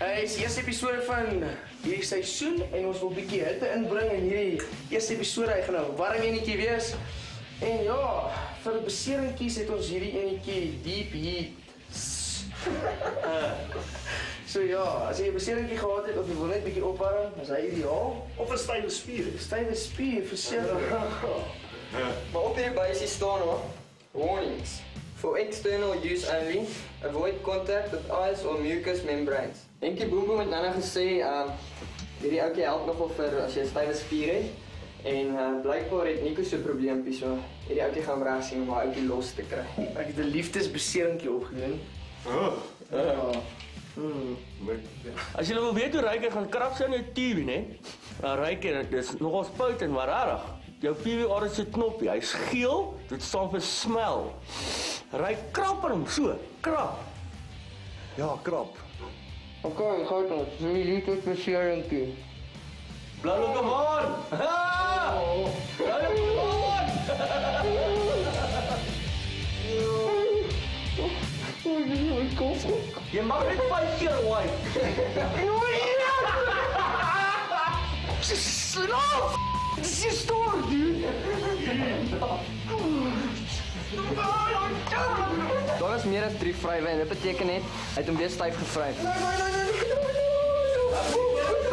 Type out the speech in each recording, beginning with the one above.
Hy is die eerste episode van hierdie seisoen en ons wil 'n bietjie hitte inbring in hierdie eerste episode. Hy gaan nou 'n warm enetjie wees. En ja, vir beseringkies het ons hierdie enetjie Deep Heat. So ja, as jy 'n beseringkie gehad het of jy wil net 'n bietjie opwarm, is hy ideaal. Of 'n stywe spier. Stywe spier, verseker. Maar op hierdie buisie staan hoor, warnings. For external use only, avoid contact with eyes or mucous membranes. Enkie Boom Boom het nou gesê, hierdie ouetjie help nogal vir as jy 'n stywe spier het. En blykbaar het Nico so 'n probleempie, so hierdie ouetjie gaan reg sien om daai ouetjie los te kry. Ek het 'n liefdesbeseringkie opgedoen. As jy wil weet hoe Ryker gaan krap sy in jou TV, né? Nou Ryker, dis nogal spout en maar rarig. Jou PVR is 'n knoppie, hy's geel, dit staan vir smell. Ry krap hom so, krap. Ja, krap. Okay, goed dan. Dis nie liefdesbeseringkie. Blauw, come on! Ha! Blauw, come on! Jy mag net 5 keer waai. Slaap! Dis jy stoor, dude. Daar is meer as 3 vrywe en dit beteken net hy het hom weer styf gevryf.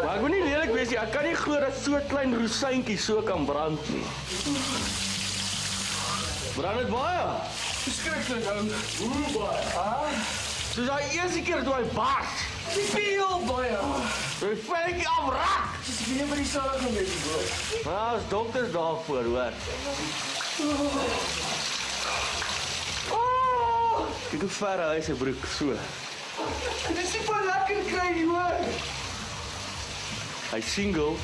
Maar ek wil nie lelik wees nie, ek kan nie glo dat so 'n klein rosyntjie so kan brand nie. Brand dit baie? Verskriklik ou. Hoe baie? Soos daai eerste keer toe hy bars. Veel baie. Hy vyf afrak. Dis weer by die saal gaan wees, bro. Nou, as dokters daarvoor, hoor. Kyk hoe ver hy sy broek, so. Dis nie van lekker kry nie, hoor. Hy single.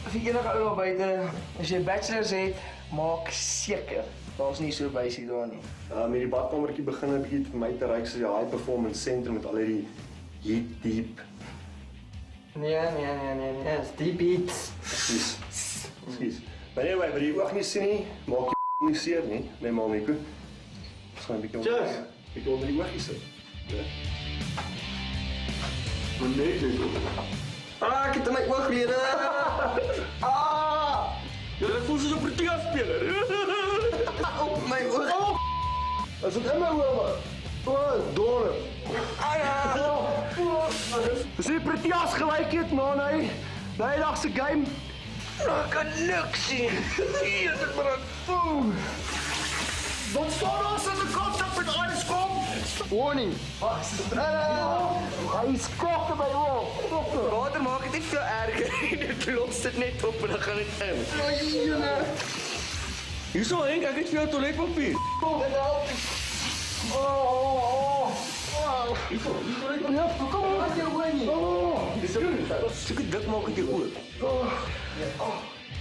As jy enige ou daar buite, as jy bachelors het, maak seker daar's nie so buisie daar nie. Met die badkamertjie begin 'n bietjie vir my te ryk soos die high performance sentrum met al hierdie heat deep. Nee, is deep heats. Presies. Maar anyway, wat jy oog nie sien nie, maak jy nie seer nie, nee maar Nico. Ons gaan 'n bietjie Cheers. bietjie onder die oogies sit. Nee, Ek het in my ooglede. Jy voel soos 'n Protea speler. Op my oog. Is dit in my oë? O, donder. Dis die Proteas gelyk het na hy dag se game. Ek kan niks sien. Hier is dit maar 'n fool. Wat staan ons in die konsep met alles kom? Warning. Hy skok by hom. Water maak dit nie veel erger nie. Dit los dit net op en dan gaan dit in. Hierso Henk, ek het vir jou toiletpapier. Ja, kom op, jy hoor nie. Soek dik maak met jou oor.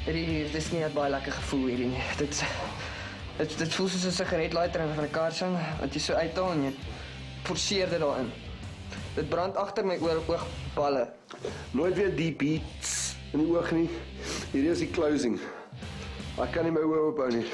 Dit is nie 'n baie lekker gevoel hierdie nie. Dit voel soos 'n sigaretlighter van 'n karsang wat jy so uithaal en jy forceer dit daarin. Dit brand agter my oogballe. Nooit weer deep heats in die oog nie. Hierdie is die closing. Ek kan nie my oë ophou nie.